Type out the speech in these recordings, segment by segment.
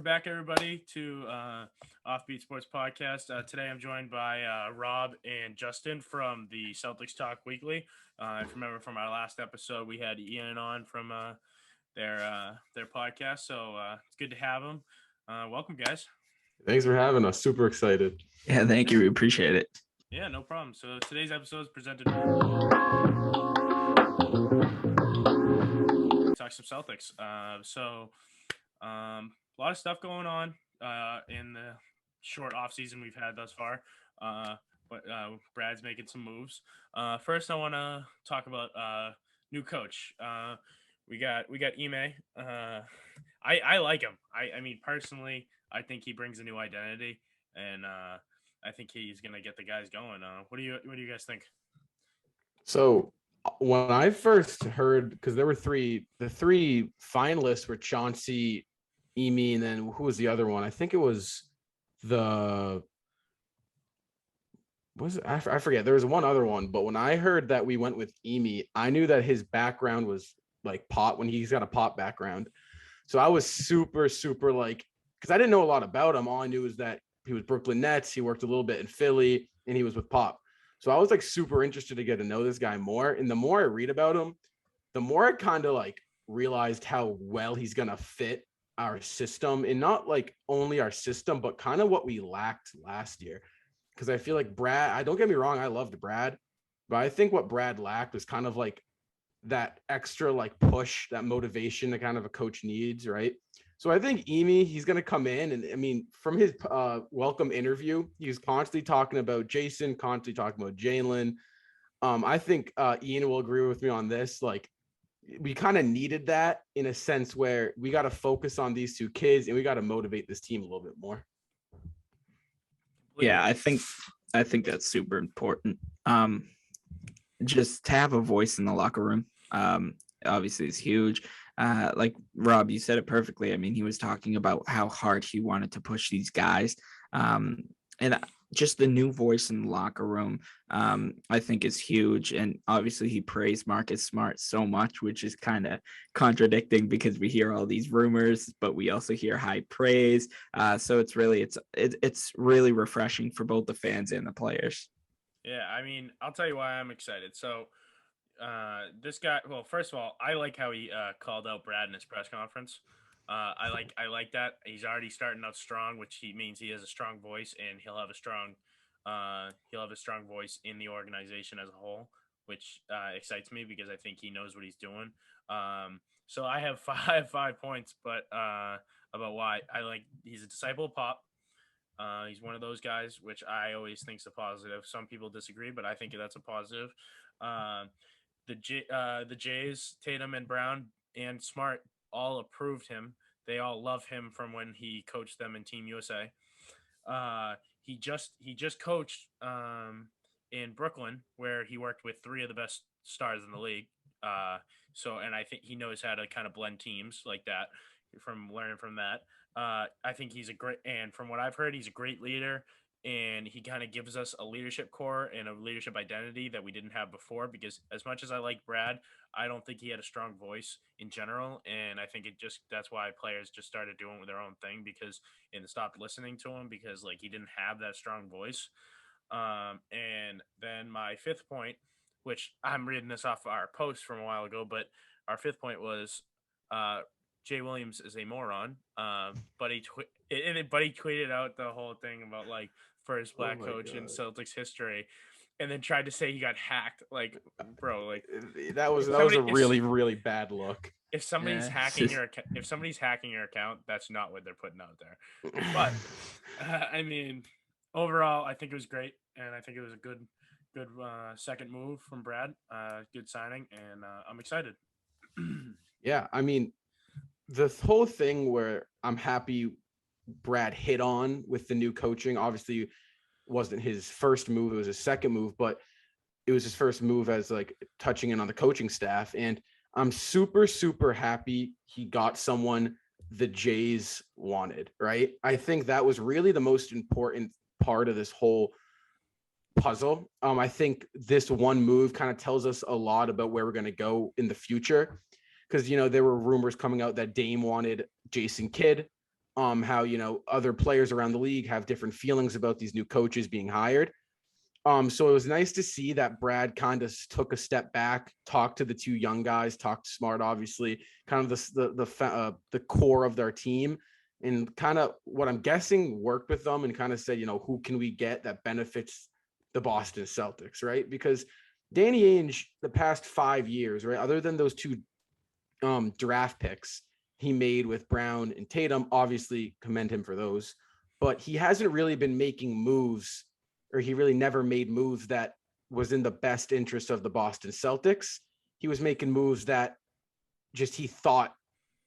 Welcome back, everybody, to OffBeat Sports Podcast. Today, I'm joined by Rob and Justin from the Celtics Talk Weekly. If you remember from our last episode, we had Ian on from their podcast, so it's good to have them. Welcome, guys. Thanks for having us. Super excited. Yeah, thank you. We appreciate it. Yeah, no problem. So today's episode is presented. Talk some Celtics. A lot of stuff going on in the short off season we've had thus far. But Brad's making some moves. First, I want to talk about new coach. We got Ime. I like him. I mean, personally, I think he brings a new identity, and I think he's gonna get the guys going. What do you guys think? So when I first heard, because there were the three finalists were Chauncey, Ime, and then who was the other one? I think it was I forget. There was one other one, but when I heard that we went with Ime, I knew that his background was like pop, when he's got a pop background. So I was super like, because I didn't know a lot about him. All I knew was that he was Brooklyn Nets. He worked a little bit in Philly, and he was with Pop. So I was like super interested to get to know this guy more. And the more I read about him, the more I kind of like realized how well he's gonna fit our system, and not like only our system, but kind of what we lacked last year. Because I feel like Brad, don't get me wrong, I loved Brad, but I think what Brad lacked was kind of like that extra like push, that motivation that kind of a coach needs, right? So I think Ime, he's going to come in, and I mean, from his welcome interview, he was constantly talking about Jason, constantly talking about Jalen. I think Ian will agree with me on this. Like, we kind of needed that in a sense where we got to focus on these two kids and we got to motivate this team a little bit more. Yeah, I think that's super important. Just to have a voice in the locker room, obviously is huge. Like Rob, you said it perfectly. I mean, he was talking about how hard he wanted to push these guys. And just the new voice in the locker room, I think is huge. And obviously he praised Marcus Smart so much, which is kind of contradicting because we hear all these rumors, but we also hear high praise. So it's really refreshing for both the fans and the players. Yeah, I mean, I'll tell you why I'm excited. So this guy, well, first of all, I like how he called out Brad in his press conference. I like that he's already starting out strong, which means he has a strong voice, and he'll have a strong voice in the organization as a whole, which excites me because I think he knows what he's doing. So I have 5 points, but about why he's a disciple of Pop. He's one of those guys, which I always think is a positive. Some people disagree, but I think that's a positive. The Jays, Tatum and Brown and Smart all approved him. They all love him from when he coached them in Team USA. He just coached in Brooklyn, where he worked with three of the best stars in the league. And I think he knows how to kind of blend teams like that from learning from that. I think and from what I've heard, he's a great leader. And he kind of gives us a leadership core and a leadership identity that we didn't have before, because as much as I like Brad, I don't think he had a strong voice in general. And I think that's why players just started doing their own thing and stopped listening to him because like he didn't have that strong voice. And then my fifth point, which I'm reading this off our post from a while ago, but our fifth point was Jay Williams is a moron. But he tweeted out the whole thing about like first black coach in Celtics history, and then tried to say he got hacked. Like, bro, like that was a really, really bad look. If somebody's hacking your account, that's not what they're putting out there. But I mean, overall, I think it was great, and I think it was a good second move from Brad. Good signing, and I'm excited. Yeah, I mean, the whole thing where I'm happy Brad hit on with the new coaching, obviously wasn't his first move, it was his second move, but it was his first move as like touching in on the coaching staff. And I'm super, super happy he got someone the Jays wanted, right? I think that was really the most important part of this whole puzzle. I think this one move kind of tells us a lot about where we're going to go in the future. Because, there were rumors coming out that Dame wanted Jason Kidd. how, other players around the league have different feelings about these new coaches being hired. So it was nice to see that Brad kind of took a step back, talked to the two young guys, talked to Smart, obviously, kind of the core of their team, and kind of what I'm guessing worked with them and kind of said, who can we get that benefits the Boston Celtics, right? Because Danny Ainge, the past 5 years, right, other than those two draft picks he made with Brown and Tatum, obviously commend him for those, but he hasn't really been making moves, or he really never made moves that was in the best interest of the Boston Celtics. He was making moves that just he thought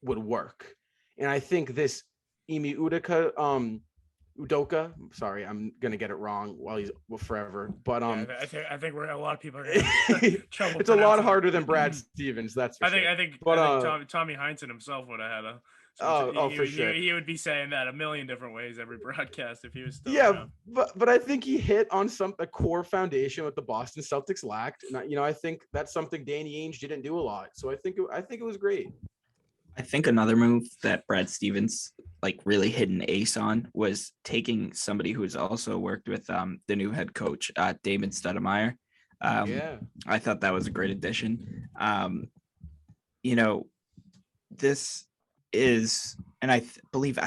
would work. And I think this Emi Udoka, sorry, I'm gonna get it wrong while he's forever, but I think we're a lot of people are gonna have trouble. It's a lot harder than Brad Stevens, that's for sure. I think Tommy Heinsohn himself would have had a. For sure. He would be saying that a million different ways every broadcast if he was still around. around. But I think he hit on a core foundation what the Boston Celtics lacked, and I think that's something Danny Ainge didn't do a lot. So I think it was great. I think another move that Brad Stevens really hit an ace on was taking somebody who's also worked with the new head coach, David Stoudemire. I thought that was a great addition. This is, and I believe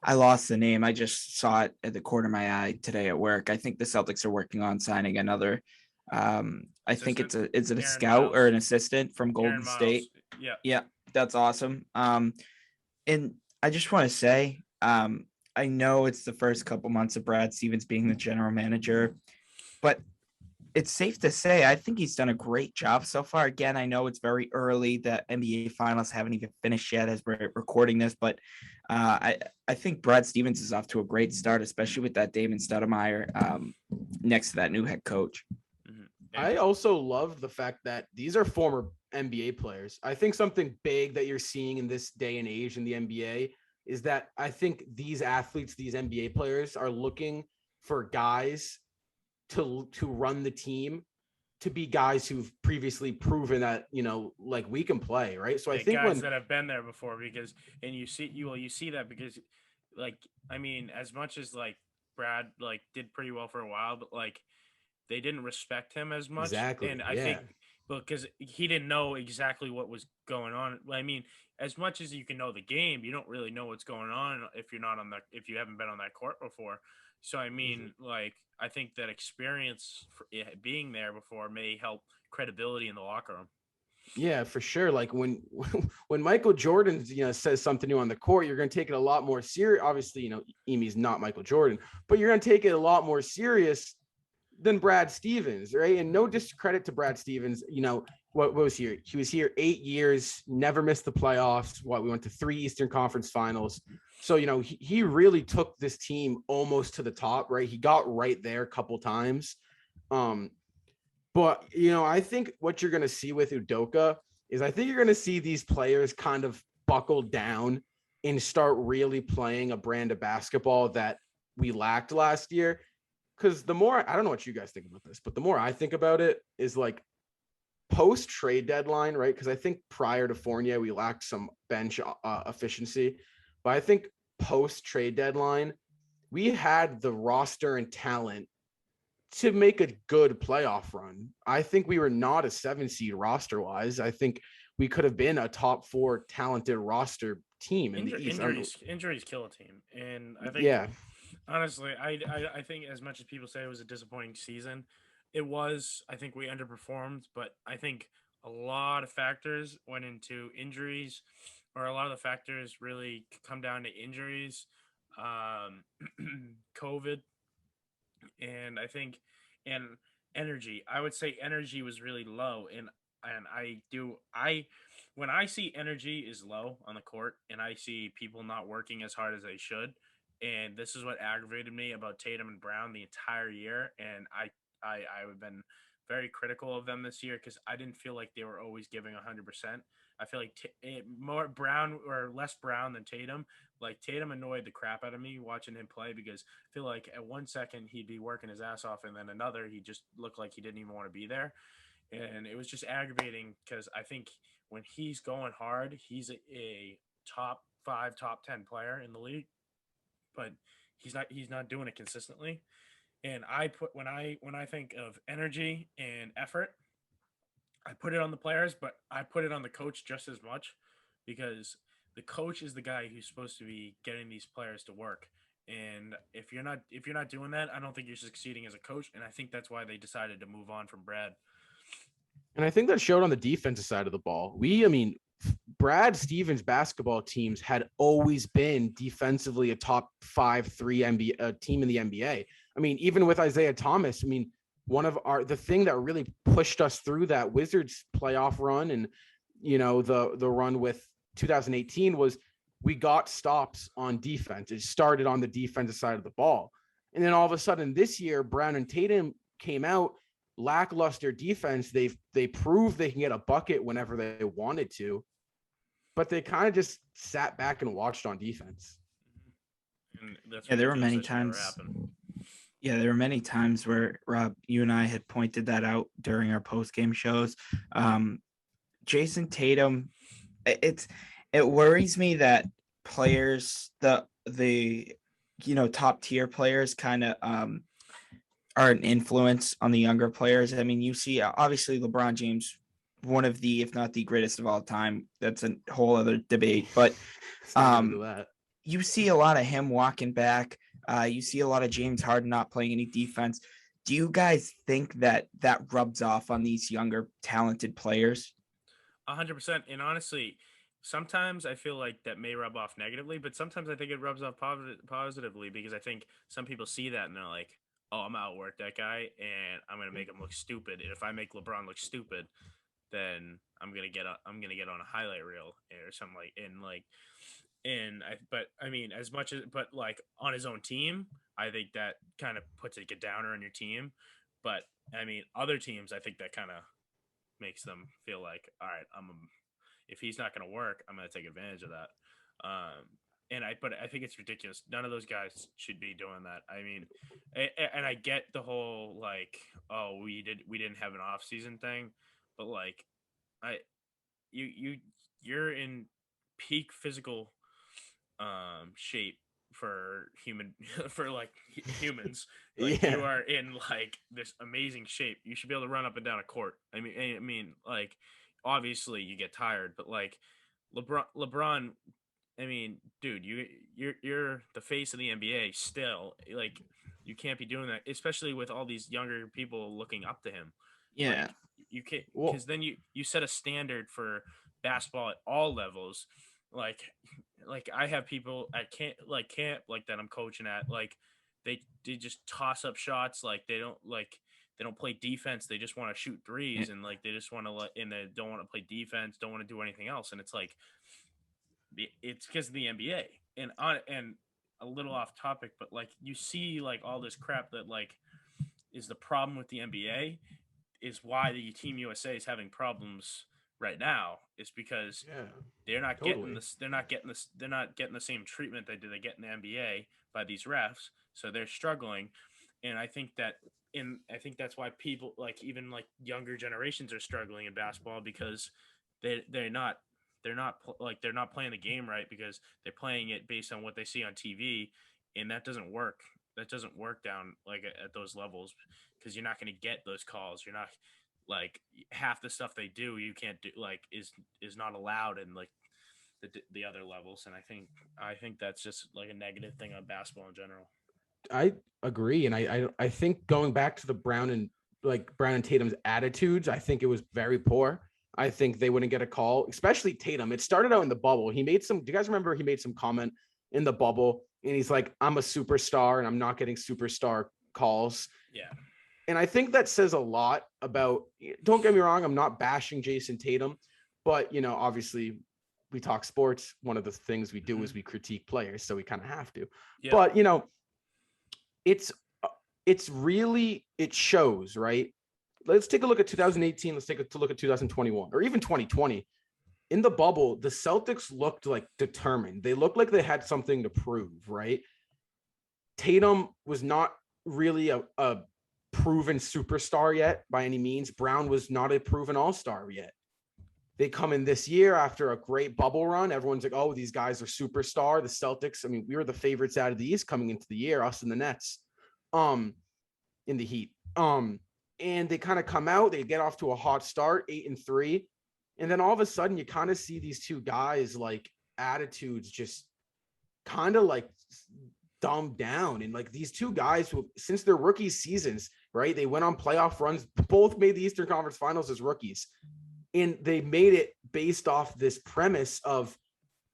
I lost the name. I just saw it at the corner of my eye today at work. I think the Celtics are working on signing another. I think it's a scout Miles. Or an assistant from Golden State. Yeah, that's awesome. And I just want to say, I know it's the first couple months of Brad Stevens being the general manager, but it's safe to say I think he's done a great job so far. Again, I know it's very early. The NBA finals haven't even finished yet as we're recording this, but I think Brad Stevens is off to a great start, especially with that Damon Stoudemire next to that new head coach. I also love the fact that these are former NBA players. I think something big that you're seeing in this day and age in the NBA is that I think these athletes, these NBA players, are looking for guys to run the team, to be guys who've previously proven that, we can play, right? So I think guys that have been there before, because, and you see that because, as much as Brad did pretty well for a while, but they didn't respect him as much. Exactly. And I think because he didn't know exactly what was going on. As much as you can know the game, you don't really know what's going on if if you haven't been on that court before. So, I think that experience for being there before may help credibility in the locker room. Yeah, for sure. When Michael Jordan, says something new on the court, you're going to take it a lot more serious. Obviously, Emi's not Michael Jordan, but you're going to take it a lot more serious than Brad Stevens, right? And no discredit to Brad Stevens. What was here? He was here 8 years, never missed the playoffs. We went to 3 Eastern Conference Finals. So, he really took this team almost to the top, right? He got right there a couple times. But, I think what you're going to see with Udoka is I think you're going to see these players kind of buckle down and start really playing a brand of basketball that we lacked last year. Because the more, I don't know what you guys think about this, but the more I think about it is post trade deadline, right? Because I think prior to Fournier, we lacked some bench efficiency. But I think post trade deadline, we had the roster and talent to make a good playoff run. I think we were not a 7 seed roster wise. I think we could have been a top 4 talented roster team in the East. Injuries kill a team. And I think, honestly, I think as much as people say it was a disappointing season, it was. I think we underperformed, but I think a lot of factors went into injuries, or a lot of the factors really come down to injuries, COVID, and I think, and energy. I would say energy was really low, and when I see energy is low on the court, and I see people not working as hard as they should, and this is what aggravated me about Tatum and Brown the entire year, and I've been very critical of them this year because I didn't feel like they were always giving 100%. I feel like more Brown or less Brown than Tatum. Tatum annoyed the crap out of me watching him play because I feel like at 1 second he'd be working his ass off and then another he just looked like he didn't even want to be there. And it was just aggravating because I think when he's going hard, he's a top 5, top 10 player in the league, but he's not doing it consistently. And I put when I think of energy and effort, I put it on the players, but I put it on the coach just as much, because the coach is the guy who's supposed to be getting these players to work. And if you're not doing that, I don't think you're succeeding as a coach. And I think that's why they decided to move on from Brad. And I think that showed on the defensive side of the ball. I mean, Brad Stevens basketball teams had always been defensively a top 5-3 NBA team in the NBA. I mean, even with Isaiah Thomas, I mean, the thing that really pushed us through that Wizards playoff run and, the run with 2018 was we got stops on defense. It started on the defensive side of the ball. And then all of a sudden this year, Brown and Tatum came out, lackluster defense. They proved they can get a bucket whenever they wanted to, but they kind of just sat back and watched on defense. And that's there were many times. Yeah, there were many times where, Rob, you and I had pointed that out during our post-game shows. Jason Tatum, it worries me that players, the top tier players kind of are an influence on the younger players. I mean, you see, obviously LeBron James, one of the, if not the greatest of all time. That's a whole other debate, but you see a lot of him walking back. You see a lot of James Harden not playing any defense. Do you guys think that rubs off on these younger talented players? 100%. And honestly, sometimes I feel like that may rub off negatively, but sometimes I think it rubs off positively, because I think some people see that and they're like, oh, I'm gonna outwork that guy and I'm gonna make him look stupid. And if I make LeBron look stupid, then I'm gonna get on a highlight reel or something but I mean, but like on his own team, I think that kind of puts a downer on your team. But I mean, other teams, I think that kind of makes them feel like, all right, if he's not going to work, I'm going to take advantage of that. But I think it's ridiculous. None of those guys should be doing that. I mean, and I get the whole like, oh, we didn't have an off season thing, but like, you're in peak physical shape for humans. Like, you are in like this amazing shape. You should be able to run up and down a court. I mean, like, obviously you get tired, but like LeBron, I mean, dude, you're the face of the NBA still. Like, you can't be doing that, especially with all these younger people looking up to him. Yeah. Like, you can't, because then you set a standard for basketball at all levels. Like I have people at camp like that I'm coaching at, like they just toss up shots, like they don't play defense, they just want to shoot threes, and like they just want to and they don't want to play defense, don't want to do anything else. And it's like, it's because of the NBA. And a little off topic, but like you see like all this crap that like is the problem with the NBA, is why the Team USA is having problems right now, is because they're not getting this. They're not getting the same treatment they get in the NBA by these refs. So they're struggling, and I think that's why people like even like younger generations are struggling in basketball, because they're not playing the game right, because they're playing it based on what they see on TV, and that doesn't work. That doesn't work down like at those levels, because you're not going to get those calls. You're not, like, half the stuff they do you can't do, like is not allowed in like the other levels. And I think that's just like a negative thing on basketball in general. I agree, and I think going back to the Brown and Tatum's attitudes, I think it was very poor. I think they wouldn't get a call, especially Tatum. It started out in the bubble. Do you guys remember he made some comment in the bubble and he's like, I'm a superstar and I'm not getting superstar calls. Yeah. And I think that says a lot about, don't get me wrong, I'm not bashing Jason Tatum, but, obviously we talk sports. One of the things we do is we critique players, so we kind of have to. Yeah. But, it's really, it shows, right? Let's take a look at 2018. Let's take a look at 2021 or even 2020. In the bubble, the Celtics looked like determined. They looked like they had something to prove, right? Tatum was not really a proven superstar yet by any means. Brown was not a proven all-star yet. they come in this year after a great bubble run. Everyone's like, oh, these guys are superstar. The Celtics, I mean, we were the favorites out of the East coming into the year, us and the Nets, in the Heat. And they kind of come out, they get off to a hot start, 8-3. And then all of a sudden you kind of see these two guys like attitudes just kind of like dumbed down. And like these two guys who, since their rookie seasons, right, they went on playoff runs, both made the Eastern Conference Finals as rookies. And they made it based off this premise of,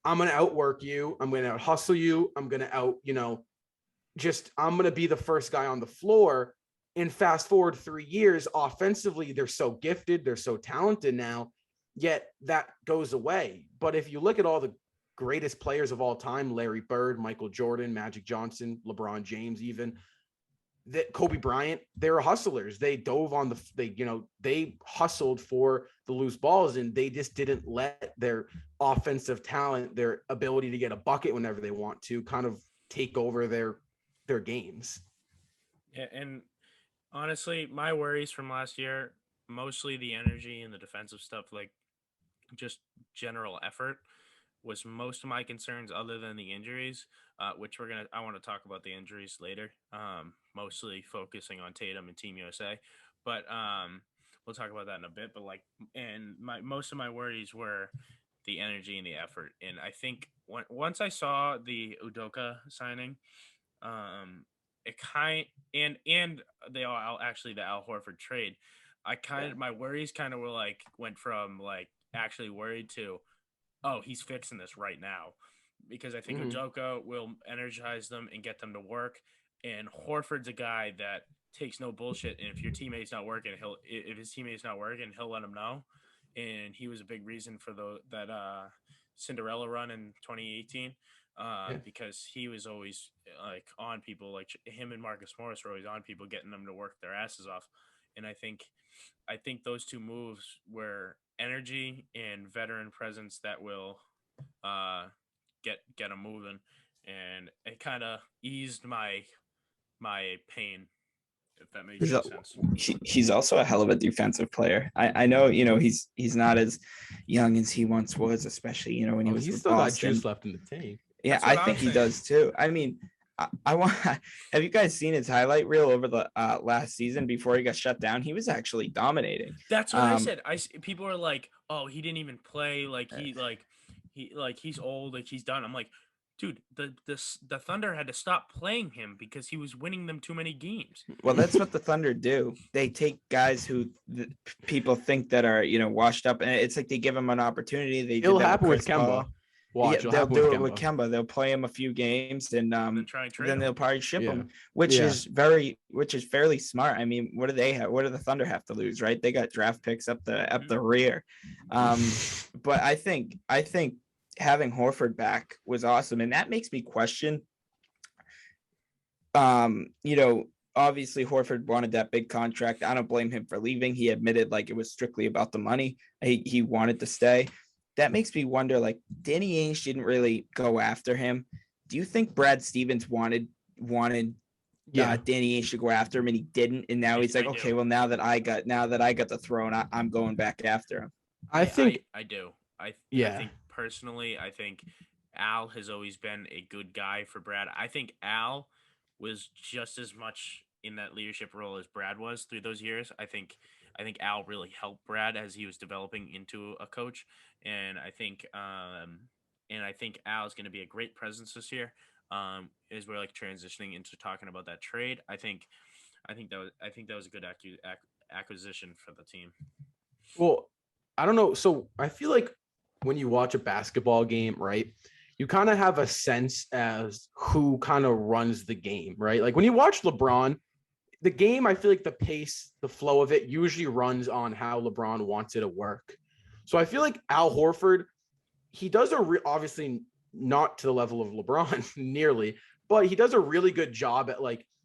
I'm going to outwork you. I'm going to out hustle you. I'm going to out, I'm going to be the first guy on the floor. And fast forward 3 years, offensively, they're so gifted. They're so talented now, yet that goes away. But if you look at all the greatest players of all time, Larry Bird, Michael Jordan, Magic Johnson, LeBron James, even that Kobe Bryant, they were hustlers. They dove on they hustled for the loose balls, and they just didn't let their offensive talent, their ability to get a bucket whenever they want to, kind of take over their games. Yeah, and honestly, my worries from last year, mostly the energy and the defensive stuff, like just general effort, was most of my concerns other than the injuries, which I want to talk about the injuries later, mostly focusing on Tatum and Team USA, but we'll talk about that in a bit. But most of my worries were the energy and the effort. And I think once I saw the Udoka signing, it and the Al Horford trade, my worries kind of were went from actually worried to, oh, he's fixing this right now, because I think Udoka will energize them and get them to work. And Horford's a guy that takes no bullshit. And if his teammate's not working, he'll let him know. And he was a big reason for that Cinderella run in 2018, because he was always on people. Like him and Marcus Morris were always on people, getting them to work their asses off. And I think those two moves were energy and veteran presence that will get them moving, and it kind of eased my pain, if that makes sense. He's also a hell of a defensive player. I know, he's not as young as he once was, especially when he was. He's still got juice left in the tank. Yeah, I think he does too. I mean, I want. Have you guys seen his highlight reel over the last season before he got shut down? He was actually dominating. That's what I said. People are like, "Oh, he didn't even play. He's old. He's done." I'm like, dude, the Thunder had to stop playing him because he was winning them too many games. Well, that's what the Thunder do. They take guys who people think that are washed up, and it's like they give them an opportunity. It'll happen with Kemba. They'll do it with Kemba. They'll play him a few games, and then they'll probably ship him, which is fairly smart. I mean, what do they have? What do the Thunder have to lose, right? They got draft picks up the rear. But I think having Horford back was awesome, and that makes me question. Obviously Horford wanted that big contract. I don't blame him for leaving. He admitted it was strictly about the money. He wanted to stay. That makes me wonder, Danny Ainge didn't really go after him. Do you think Brad Stevens wanted Danny Ainge to go after him, and he didn't? And now he's like, okay, well, now that I got the throne, I'm going back after him. I think I do. I think personally, I think Al has always been a good guy for Brad. I think Al was just as much in that leadership role as Brad was through those years. I think Al really helped Brad as he was developing into a coach, and I think Al is going to be a great presence this year. As we're transitioning into talking about that trade, I think that was a good acquisition for the team. Well, I don't know. So I feel like when you watch a basketball game, right, you kind of have a sense as who kind of runs the game, right? Like when you watch LeBron, the game, I feel like the pace, the flow of it usually runs on how LeBron wants it to work. So I feel like Al Horford, he does obviously not to the level of LeBron nearly, but he does a really good job at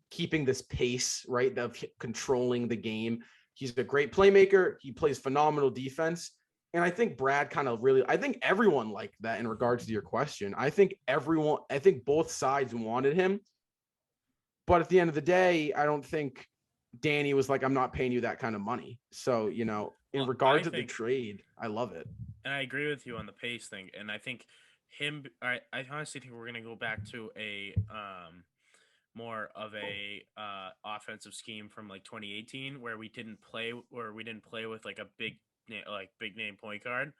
keeping this pace, right, of controlling the game. He's a great playmaker. He plays phenomenal defense. And I think Brad I think everyone liked that in regards to your question. I think both sides wanted him. But at the end of the day, I don't think Danny was like, I'm not paying you that kind of money. So, in Well, regards to the trade, I love it. And I agree with you on the pace thing. And I think I honestly think we're gonna go back to a more of a offensive scheme from like 2018 where we didn't play with like a big name point guard,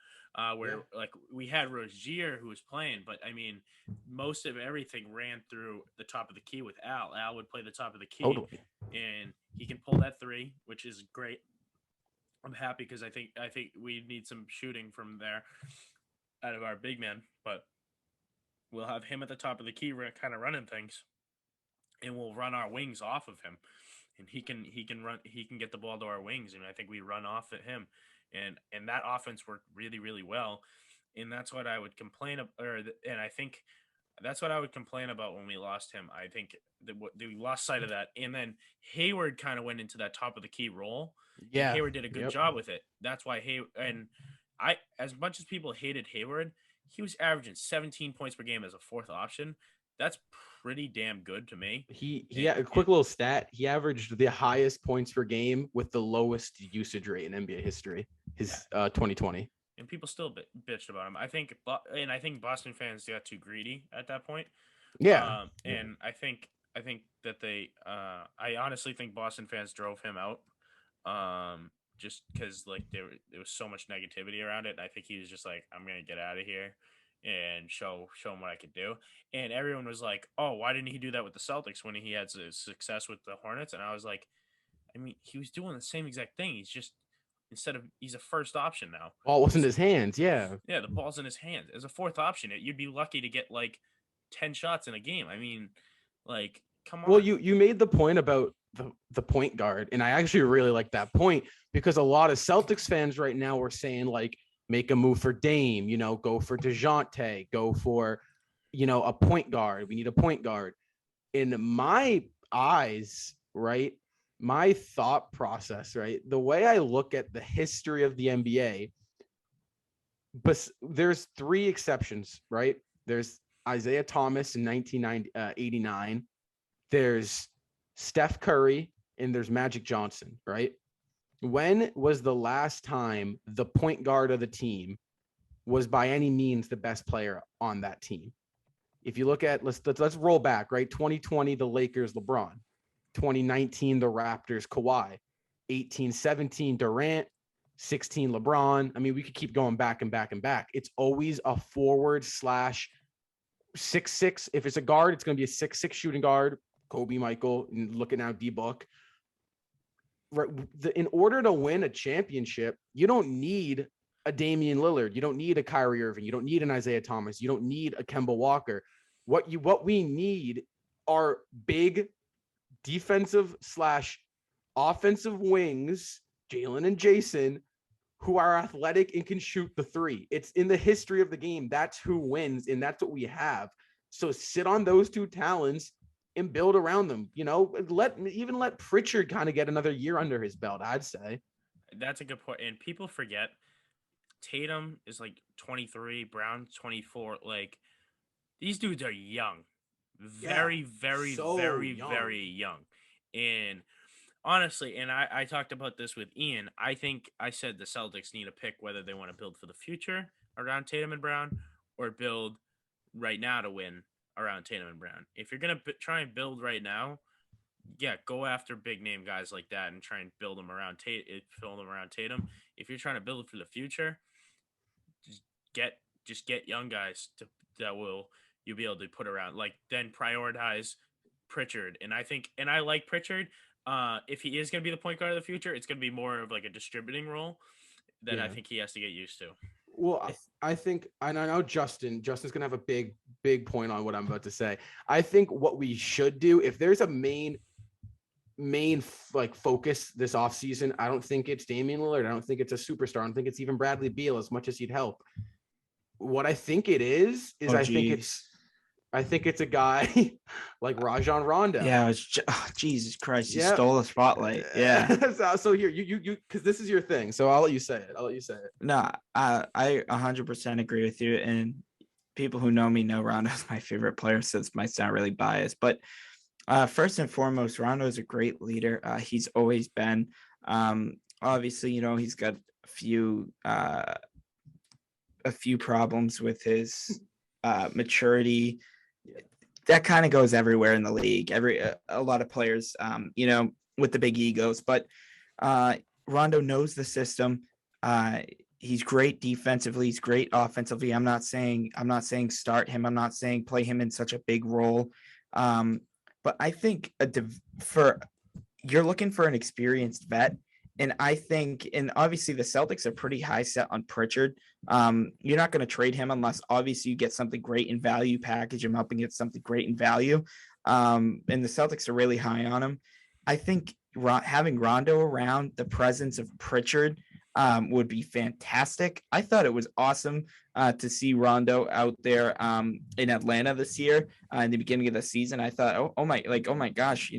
where like we had Rozier who was playing, but I mean most of everything ran through the top of the key with Al. Al would play the top of the key, Totally. and he can pull that three, which is great. I'm happy because I think we need some shooting from there out of our big man, but we'll have him at the top of the key, kind of running things, and we'll run our wings off of him, and he can get the ball to our wings, and I think we run off at him, and that offense worked really really well, and that's what I would complain and I think that's what I would complain about when we lost him. I think that we lost sight of that, and then Hayward kind of went into that top of the key role. Yeah, and Hayward did a good job with it. That's why as much as people hated Hayward, he was averaging 17 points per game as a fourth option. That's pretty damn good to me. A quick little stat. He averaged the highest points per game with the lowest usage rate in NBA history. 2020. And people still bitched about him. I think Boston fans got too greedy at that point. Yeah. And I think that I honestly think Boston fans drove him out. Just because like there was so much negativity around it. And I think he was just like, I'm gonna get out of here and show him what I could do. And everyone was like, oh, why didn't he do that with the Celtics when he had success with the Hornets? And I was like, I mean, he was doing the same exact thing. He's just he's a first option now. Ball was in his hands. Yeah. Yeah, the ball's in his hands. As a fourth option, you'd be lucky to get like 10 shots in a game. I mean, like, come on. Well, you made the point about the point guard, and I actually really like that point because a lot of Celtics fans right now are saying like, make a move for Dame, go for DeJounte, go for, a point guard. We need a point guard. In my eyes, right, my thought process, right, the way I look at the history of the NBA, but there's three exceptions, right? There's Isaiah Thomas in 1989. There's Steph Curry and there's Magic Johnson, right? When was the last time the point guard of the team was by any means the best player on that team? If you look at, let's roll back, right? 2020, the Lakers, LeBron. 2019, the Raptors, Kawhi. 18-17, Durant. 16, LeBron. I mean, we could keep going back and back and back. It's always a forward / 6'6". If it's a guard, it's going to be a 6'6" shooting guard. Kobe, Michael, and look at now D-Book. Right, in order to win a championship, you don't need a Damian Lillard. You don't need a Kyrie Irving. You don't need an Isaiah Thomas. You don't need a Kemba Walker. What we need are big defensive / offensive wings, Jalen and Jason, who are athletic and can shoot the three. It's in the history of the game. That's who wins, and that's what we have. So sit on those two talents and build around them. Let Pritchard kind of get another year under his belt, I'd say. That's a good point. And people forget Tatum is like 23, Brown 24. Like, these dudes are young. Very, very, young. Very young. And honestly, and I talked about this with Ian, I think I said the Celtics need to pick whether they want to build for the future around Tatum and Brown or build right now to win around Tatum and Brown. If you're going to try and build right now, go after big name guys like that and try and build them around Tatum. If you're trying to build for the future, just get young guys you'll be able to put around, like, then prioritize Pritchard. And I like Pritchard. If he is going to be the point guard of the future, it's going to be more of like a distributing role that I think he has to get used to. Well, I think, and I know Justin's going to have a big point on what I'm about to say. I think what we should do, if there's a main like focus this offseason, I don't think it's Damian Lillard. I don't think it's a superstar. I don't think it's even Bradley Beal, as much as he'd help. What I think it is I think it's a guy like Rajon Rondo. Yeah, Jesus Christ, you stole the spotlight. Yeah. So here, you, because this is your thing. So I'll let you say it. No, I 100% agree with you. And people who know me know Rondo's my favorite player, so this might sound really biased. But first and foremost, Rondo is a great leader. He's always been. Obviously, he's got few problems with his maturity. That kind of goes everywhere in the league. A lot of players, with the big egos, but Rondo knows the system. He's great defensively. He's great offensively. I'm not saying start him. I'm not saying play him in such a big role. But I think you're looking for an experienced vet. And I think, and obviously the Celtics are pretty high set on Pritchard. You're not going to trade him unless obviously you get something great in value, package him up and get something great in value. And the Celtics are really high on him. I think having Rondo around, the presence of Pritchard would be fantastic. I thought it was awesome to see Rondo out there in Atlanta this year in the beginning of the season. I thought, oh my gosh,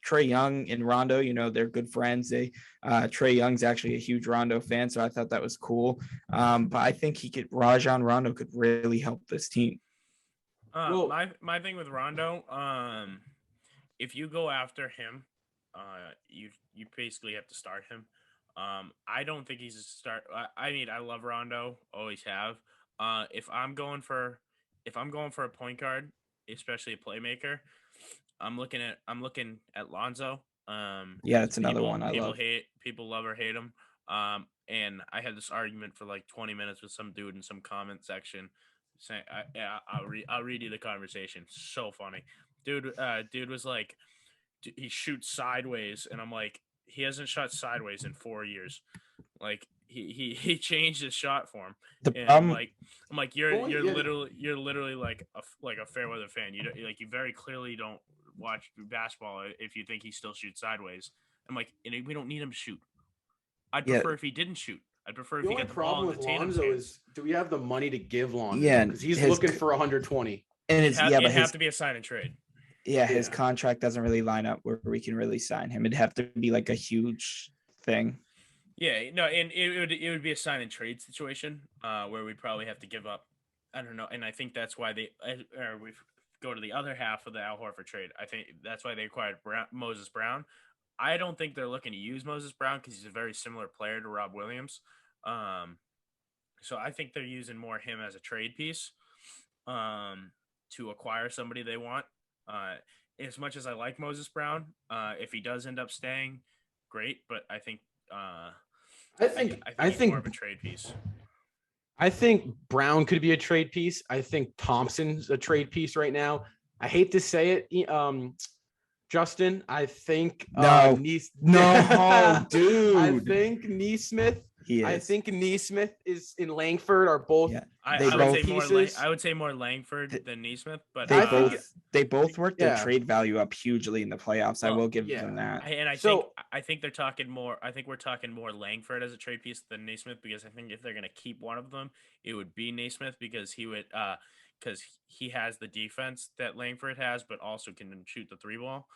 Trae Young and Rondo, they're good friends. Trae Young's actually a huge Rondo fan, so I thought that was cool. But I think Rajon Rondo could really help this team. My thing with Rondo, if you go after him, you basically have to start him. I don't think he's a start. I love Rondo, always have. If I'm going for a point guard, especially a playmaker, I'm looking at Lonzo. It's another one I love. People love or hate him. And I had this argument for like 20 minutes with some dude in some comment section saying, I'll read you the conversation. So funny. Dude was like, he shoots sideways, and I'm like, he hasn't shot sideways in 4 years. Like he changed his shot form. I'm like, you're literally like a fair weather fan. You very clearly don't watch basketball if you think he still shoots sideways. I'm like, and we don't need him to shoot. I'd prefer if he didn't shoot. I'd prefer if he got the ball in the Tatum's hands. Is, do we have the money to give Lonzo? Yeah, because he's looking for 120. And it'd have to be a sign and trade. Yeah, his contract doesn't really line up where we can really sign him. It'd have to be like a huge thing. Yeah, no, and it would be a sign and trade situation where we'd probably have to give up. I don't know, and I think that's why we go to the other half of the Al Horford trade. I think that's why they acquired Moses Brown. I don't think they're looking to use Moses Brown because he's a very similar player to Rob Williams. So I think they're using more him as a trade piece to acquire somebody they want. As much as I like Moses Brown, if he does end up staying, great. But I think he's more of a trade piece. I think Brown could be a trade piece. I think Thompson's a trade piece right now. I hate to say it, Justin. I think no, dude. I think Nesmith. I think Nesmith is in Langford are both. Yeah. I would say more Langford than Nesmith, but they both worked their trade value up hugely in the playoffs. I will give them that. And I think they're talking more. I think we're talking more Langford as a trade piece than Nesmith, because I think if they're gonna keep one of them, it would be Nesmith, because he would because he has the defense that Langford has, but also can shoot the three ball.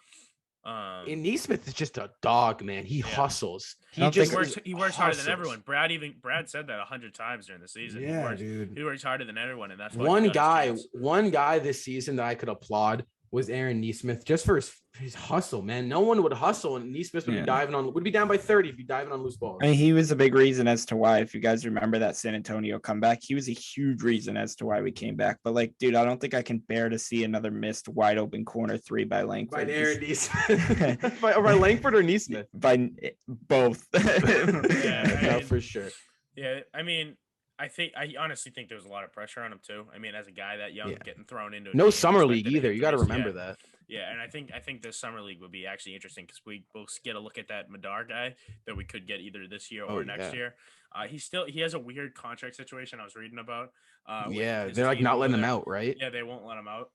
And Nesmith is just a dog, man. He hustles. He works harder than everyone. Brad said that 100 times during the season. Yeah, dude. He works harder than everyone, and that's why one guy this season that I could applaud was Aaron Nesmith, just for his hustle, man. No one would hustle, and Nesmith would be down by 30 if you're diving on loose balls. I mean, he was a big reason as to why, if you guys remember that San Antonio comeback, he was a huge reason as to why we came back. But like, dude, I don't think I can bear to see another missed wide open corner three by Langford. By Aaron Nesmith. by Langford or Nesmith? By both. No, for sure. Yeah, I mean, I honestly think there was a lot of pressure on him too. I mean, as a guy that young, getting thrown into no summer league either. You got to remember that. Yeah, and I think this summer league would be actually interesting because we both get a look at that Madar guy that we could get either this year or next year. He has a weird contract situation I was reading about. They're like not letting him out, right? Yeah, they won't let him out.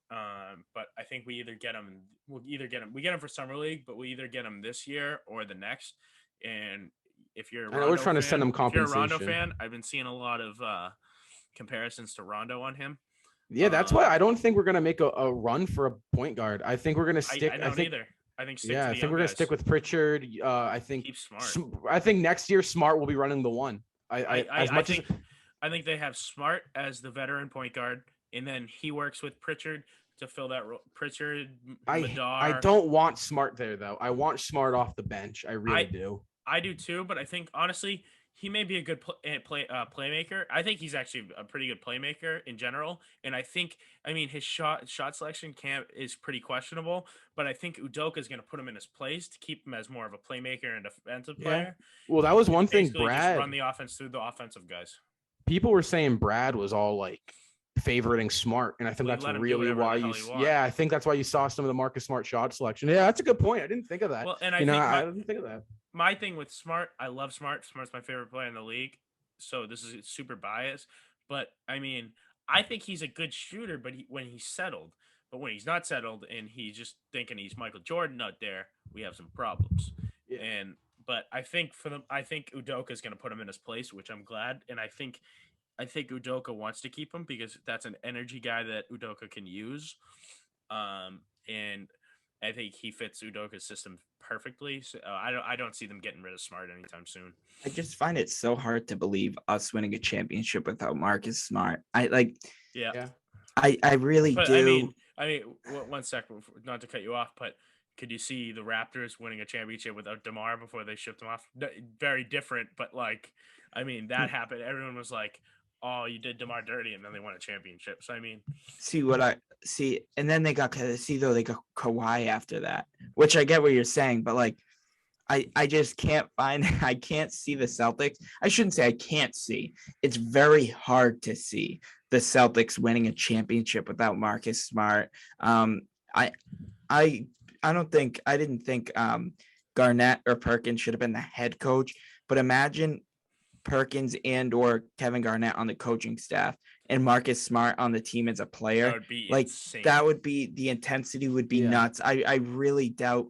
But I think we get him for summer league, but we either get him this year or the next. And if you're we're trying to send him compensation. If you're a Rondo fan, I've been seeing a lot of comparisons to Rondo on him. Yeah, that's why I don't think we're gonna make a run for a point guard. I think we're gonna stick. I think either. I think we're gonna stick with Pritchard. I think keep Smart. I think next year Smart will be running the one. I think they have Smart as the veteran point guard, and then he works with Pritchard to fill that role. Pritchard, Madar. I don't want Smart there though. I want Smart off the bench. I really do. I do too, but I think honestly, he may be a good playmaker. I think he's actually a pretty good playmaker in general, and I mean, his shot selection camp is pretty questionable. But I think Udoka is going to put him in his place to keep him as more of a playmaker and defensive player. Well, that was one thing. Basically, just run the offense through the offensive guys. People were saying Brad was all like favoriting Smart, and I think that's really why I think that's why you saw some of the Marcus Smart shot selection. Yeah, that's a good point. I didn't think of that. Well, and I didn't think of that. My thing with Smart, I love Smart. Smart's my favorite player in the league, so this is super biased. But I mean, I think he's a good shooter, but when he's settled. But when he's not settled and he's just thinking he's Michael Jordan out there, we have some problems. Yeah. But I think Udoka is going to put him in his place, which I'm glad, and I think Udoka wants to keep him because that's an energy guy that Udoka can use. And I think he fits Udoka's system perfectly. So I don't see them getting rid of Smart anytime soon. I just find it so hard to believe us winning a championship without Marcus Smart. I really do. I mean, one sec, not to cut you off, but could you see the Raptors winning a championship without DeMar before they shipped him off? Very different, but like, I mean, that happened. Everyone was like, "Oh, you did DeMar dirty," and then they won a championship. So I mean, and then they got Kawhi after that, which I get what you're saying, but like, I just can't I can't see the Celtics. I shouldn't say I can't see. It's very hard to see the Celtics winning a championship without Marcus Smart. I didn't think Garnett or Perkins should have been the head coach, but imagine Perkins and or Kevin Garnett on the coaching staff and Marcus Smart on the team as a player. That would be insane. That would be, the intensity would be nuts. I really doubt.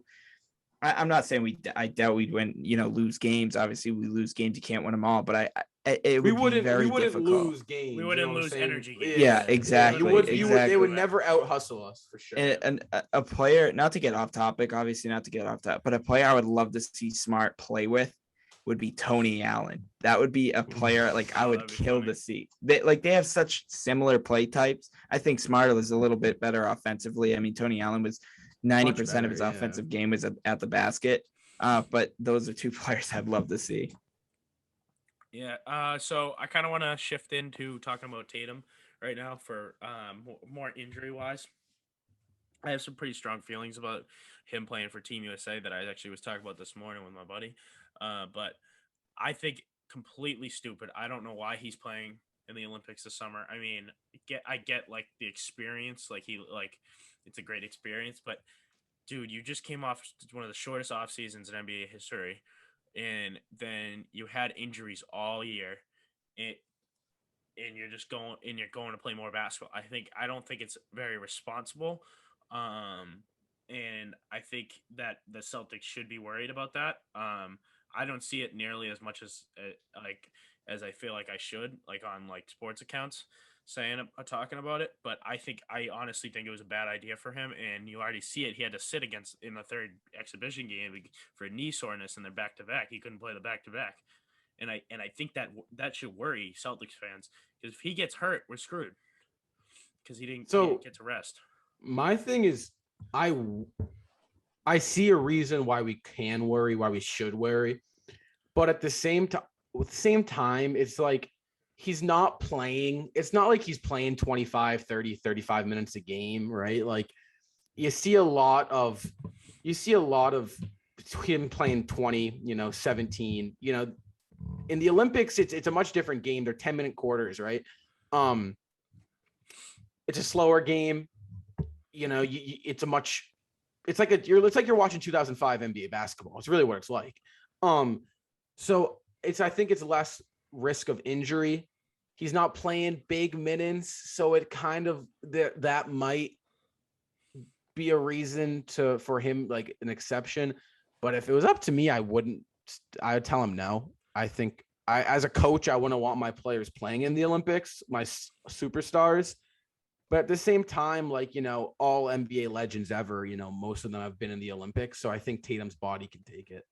I'm not saying I doubt we'd win, lose games. Obviously we lose games. You can't win them all, but we wouldn't lose games. We wouldn't lose energy games. Yeah, exactly. They would never out hustle us for sure. And a player, not to get off topic, but a player I would love to see Smart play with would be Tony Allen. That would be a player I would kill to see. They have such similar play types. I think Smart is a little bit better offensively. I mean, Tony Allen was 90% of his offensive game was at the basket. But those are two players I'd love to see. Yeah. So I kind of want to shift into talking about Tatum right now for more injury wise. I have some pretty strong feelings about him playing for Team USA that I actually was talking about this morning with my buddy. But I think completely stupid. I don't know why he's playing in the Olympics this summer. I mean, I get like the experience, it's a great experience, but dude, you just came off one of the shortest off seasons in NBA history, and then you had injuries all year, and you're going to play more basketball. I don't think it's very responsible. And I think that the Celtics should be worried about that. I don't see it nearly as much as I feel like I should, on sports accounts talking about it. But I honestly think it was a bad idea for him, and you already see it. He had to sit in the third exhibition game for knee soreness, and then back to back. He couldn't play the back to back, and I think that should worry Celtics fans, because if he gets hurt, we're screwed, because he didn't get to rest. My thing is, I see a reason why we can worry, why we should worry, but at the same time, it's like he's not playing. It's not like he's playing 25, 30, 35 minutes a game, right? Like you see a lot of him playing 20, 17, in the Olympics, it's a much different game. They're 10-minute quarters, right? It's a slower game. It's like you're watching 2005 NBA basketball. It's really what it's like. So I think it's less risk of injury. He's not playing big minutes, so it kind of that might be a reason for him, like an exception. But if it was up to me, I would tell him no. I think as a coach, I wouldn't want my players playing in the Olympics, my superstars. But at the same time, all NBA legends ever, most of them have been in the Olympics. So I think Tatum's body can take it.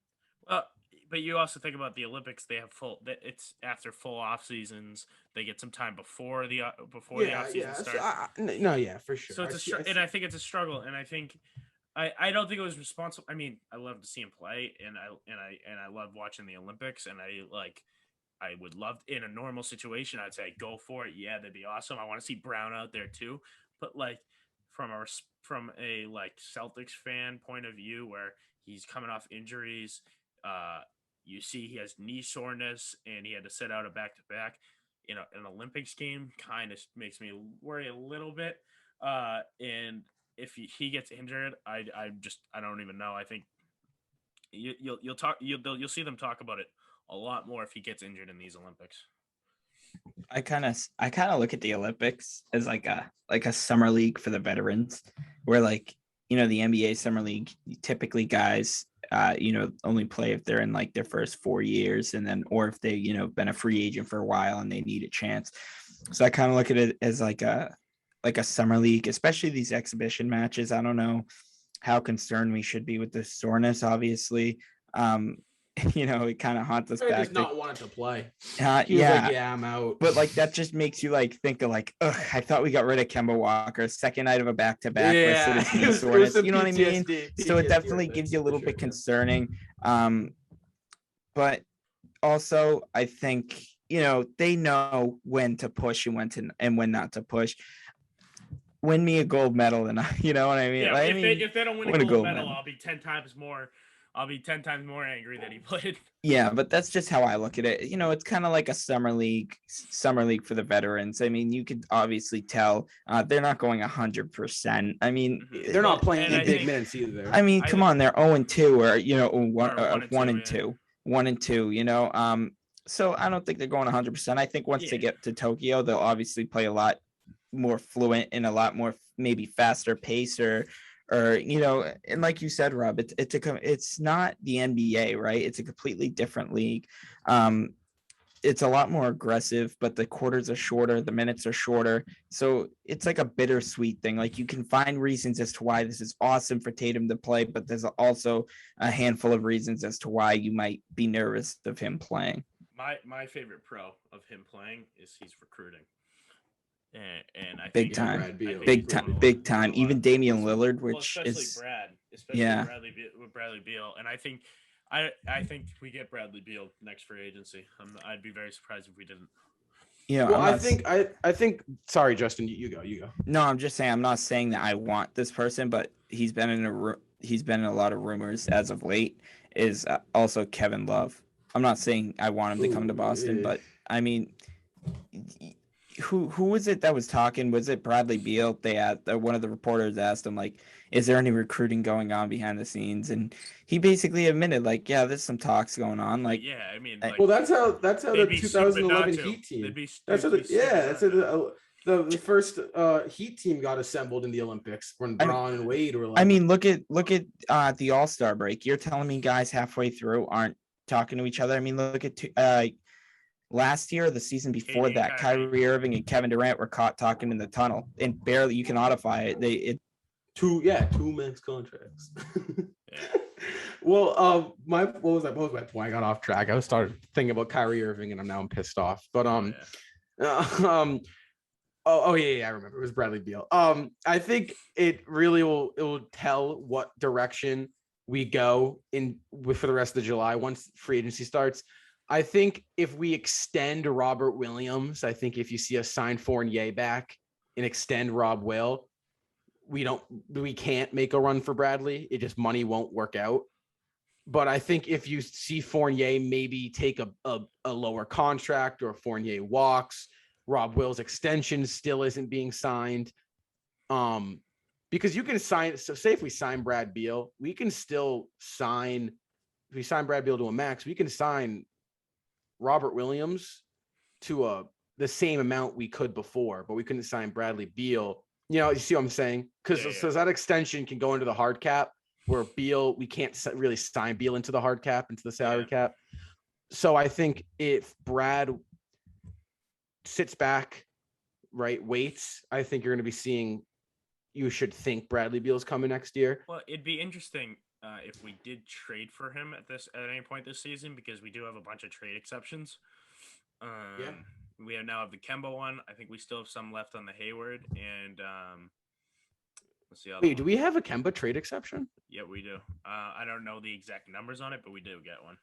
But you also think about the Olympics; it's after full off seasons. They get some time before the off season starts. For sure. So it's and I think it's a struggle. And I think I don't think it was responsible. I mean, I love to see him play, and I love watching the Olympics, and I would love in a normal situation. I'd say go for it. Yeah, that'd be awesome. I want to see Brown out there too. But like from a like Celtics fan point of view, where he's coming off injuries, you see he has knee soreness and he had to sit out a back to back. You know, an Olympics game kind of makes me worry a little bit. And if he gets injured, I don't even know. I think you'll see them talk about it a lot more if he gets injured in these Olympics. I kind of look at the Olympics as like a summer league for the veterans, where like the NBA summer league, typically guys only play if they're in like their first 4 years, and then or if they been a free agent for a while and they need a chance. So I kind of look at it as like a summer league, especially these exhibition matches. I don't know how concerned we should be with the soreness, obviously. It kind of haunts us He back does not want to play. He was yeah, like, yeah, I'm out. but like that just makes you like think of like, ugh, I thought we got rid of Kemba Walker, second night of a back-to-back. Yeah, Listed it as was soreness. some You know what I mean? PTSD So it definitely with gives it, you a little for bit sure, concerning. But also I think they know when to push and when not to push. Win me a gold medal, and you know what I mean? Yeah, Like, if they don't win a gold medal, I'll be 10 times more angry that he played. Yeah, but that's just how I look at it. It's kind of like a summer league for the veterans. I mean, you could obviously tell they're not going 100%. I mean, they're not playing in big minutes either. I mean, come on, they're 0-2 or Or 1 and 2. So I don't think they're going 100%. I think once they get to Tokyo, they'll obviously play a lot more fluent and a lot more maybe faster pace or and like you said, Rob, it's not the NBA, right? It's a completely different league. It's a lot more aggressive, but the quarters are shorter, the minutes are shorter. So it's like a bittersweet thing. Like you can find reasons as to why this is awesome for Tatum to play, but there's also a handful of reasons as to why you might be nervous of him playing. My favorite pro of him playing is he's recruiting. And I big think time, big time. Even Damian Lillard, which especially is Brad, Bradley Beal, and I think we get Bradley Beal next free agency. I'd be very surprised if we didn't. Yeah, well, I think. Sorry, Justin, you go. No, I'm just saying. I'm not saying that I want this person, but he's been in a lot of rumors as of late. Is also Kevin Love. I'm not saying I want him to come to Boston, but I mean, who was it that was talking? Was it Bradley Beal? They had one of the reporters asked him like, "Is there any recruiting going on behind the scenes?" And he basically admitted like, "Yeah, there's some talks going on." Like, yeah, I mean, well, that's how the 2011 Heat team. That's how the first Heat team got assembled in the Olympics when Braun and Wade were like. I mean, look at the All-Star break. You're telling me guys halfway through aren't talking to each other? I mean, look at last year, the season before that, Kyrie Irving and Kevin Durant were caught talking in the tunnel, and barely you can audify it. Two max contracts. Well, what was my point? I got off track. I started thinking about Kyrie Irving, and I'm pissed off. But I remember it was Bradley Beal. I think it will tell what direction we go for the rest of July once free agency starts. I think if we extend Robert Williams, I think if you see us sign Fournier back and extend Rob Will, we can't make a run for Bradley. It just money won't work out. But I think if you see Fournier maybe take a lower contract or Fournier walks, Rob Will's extension still isn't being signed. Because you can sign, so say if we sign Brad Beal, we can still sign, if we sign Brad Beal to a max, we can sign Robert Williams to the same amount we could before, but we couldn't sign Bradley Beal. You see what I'm saying? Because so that extension can go into the hard cap, where Beal, we can't really sign Beal into the hard cap, into the salary cap. So I think if Brad sits back, right, waits, I think you're going to be seeing, you should think Bradley Beal's coming next year. Well, it'd be interesting if we did trade for him at any point this season, because we do have a bunch of trade exceptions. We now have the Kemba one. I think we still have some left on the Hayward, and We'll see how Wait, do we have a Kemba trade exception? Yeah, we do. I don't know the exact numbers on it, but we do get one.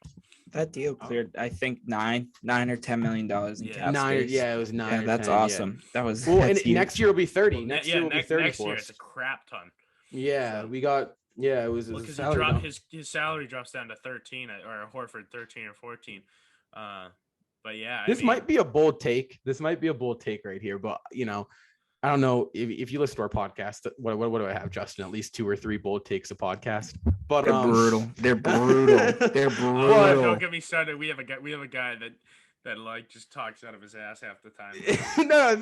That deal cleared, I think, $9 or $10 million in Yeah. cap Nine, space. yeah, it was 9. Yeah, or that's 10, yeah. awesome. That was Well, and that's huge. next year will be 30. Well, Next year will be 30 next for year us. it's a crap ton. Yeah, So- we got. Yeah, it was. It was a Because salary dump. his salary drops down to 13, or Horford 13 or 14. But yeah, This might be a bold take. This might be a bold take right here, but I don't know if you listen to our podcast. What do I have, Justin? At least 2 or 3 bold takes a podcast. But They're brutal. They're brutal. They're brutal. Oh, don't get me started. We have a guy that like just talks out of his ass half the time. No,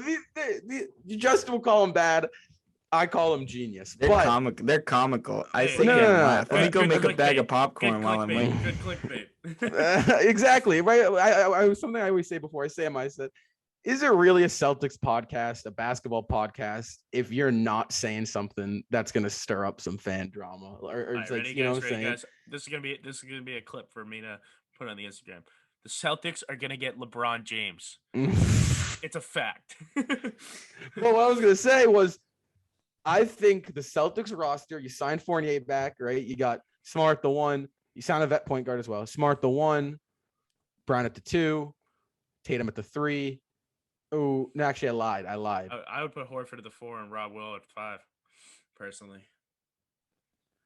Justin will call him bad. I call him genius. They're but comical. They're comical. I Hey, think no, no, no, laugh. Let me good- go good make a bag of clickbait. popcorn while I'm waiting. Good clickbait. exactly right. I something I always say before I say them. I said, is there really a Celtics podcast, a basketball podcast, if you're not saying something that's going to stir up some fan drama? Or All right, it's like, ready, you know guys, what I'm saying? guys? This is gonna be a clip for me to put on the Instagram. The Celtics are gonna get LeBron James. It's a fact. Well, what I was going to say was, I think the Celtics roster, you signed Fournier back, right? You got Smart the 1. You signed a vet point guard as well. Smart the 1, Brown at the 2, Tatum at the 3. Oh, no, actually, I lied. I would put Horford at the 4 and Rob Will at 5, personally.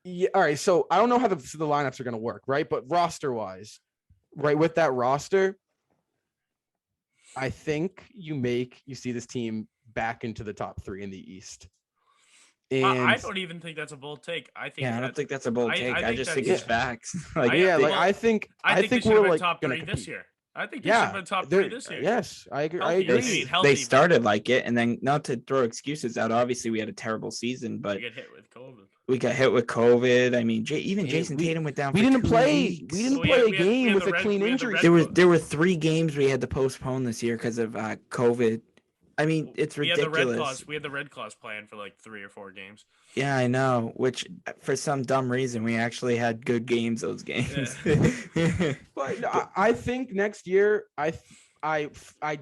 Yeah, all right. So I don't know how the lineups are going to work, right? But roster wise, right, with that roster, I think you see this team back into the top 3 in the East. And I don't even think that's a bold take. I think Yeah, I don't think that's a bold take. I think just think that's- it's facts. I think I think we're they like top gonna 3 this compete. year. I think they should have been top 3 this year. Yes, I agree. I Healthy. agree. I mean, They healthy, started like it, and then not to throw excuses out. Obviously, we had a terrible season, but You get hit with COVID. we got hit with COVID. I mean, even Yeah, Jason Tatum went down. we for didn't 2 play. weeks. We didn't Well, play we a had game with the a red- clean we had the injury. red- There were 3 games we had to postpone this year because of COVID. I mean, it's We had the ridiculous. Red Claws. We had the Red Claws playing for like 3 or 4 games. Yeah, I know. Which, for some dumb reason, we actually had good games. Those games. But I think next year, I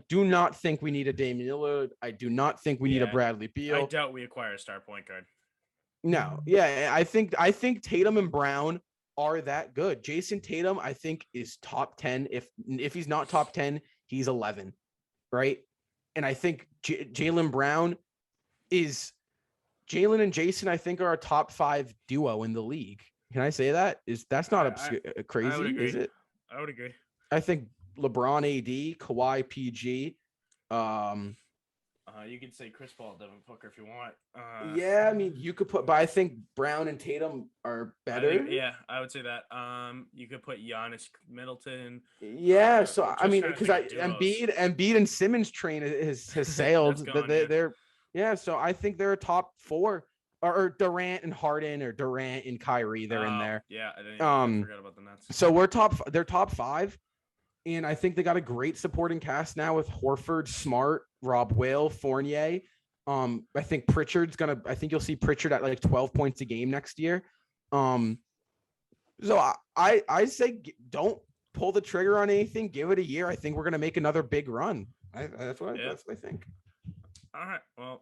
do not think we need a Damian Lillard. I do not think we need a Yeah, Bradley I Beal. doubt we acquire a star point guard. No, yeah, I think Tatum and Brown are that good. Jason Tatum, I think, is top 10. If he's not top 10, he's 11, right? And I think Jaylen Brown is Jalen and Jason. I think are a top 5 duo in the league. Can I say that? That's not crazy, agree. is it? I would agree. I think LeBron, AD, Kawhi, PG. You could say Chris Paul, Devin Booker if you want. Yeah, I mean you could put, but I think Brown and Tatum are better. I would say that. You could put Giannis, Middleton. Yeah, so I'm I mean, just because trying to think of Embiid and Simmons train has sailed. That's gone, They're so I think they're a top 4, or Durant and Harden, or Durant and Kyrie. They're in there. Yeah, I forgot about the Nets. So they're top 5, and I think they got a great supporting cast now with Horford, Smart, Rob Will, Fournier. I think I think you'll see Pritchard at like 12 points a game next year. So I say don't pull the trigger on anything. Give it a year. I think we're gonna make another big run. That's what I think. All right. Well,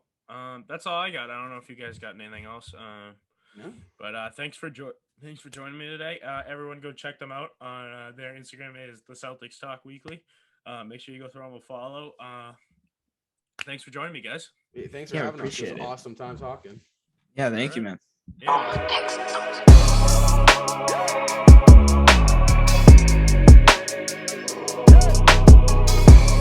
that's all I got. I don't know if you guys got anything else. No. But thanks for joining me today. Everyone go check them out on their Instagram is the Celtics Talk Weekly. Make sure you go throw them a follow. Thanks for joining me, guys. Thanks for having us. It was an awesome time talking. Yeah, thank you, man. Yeah.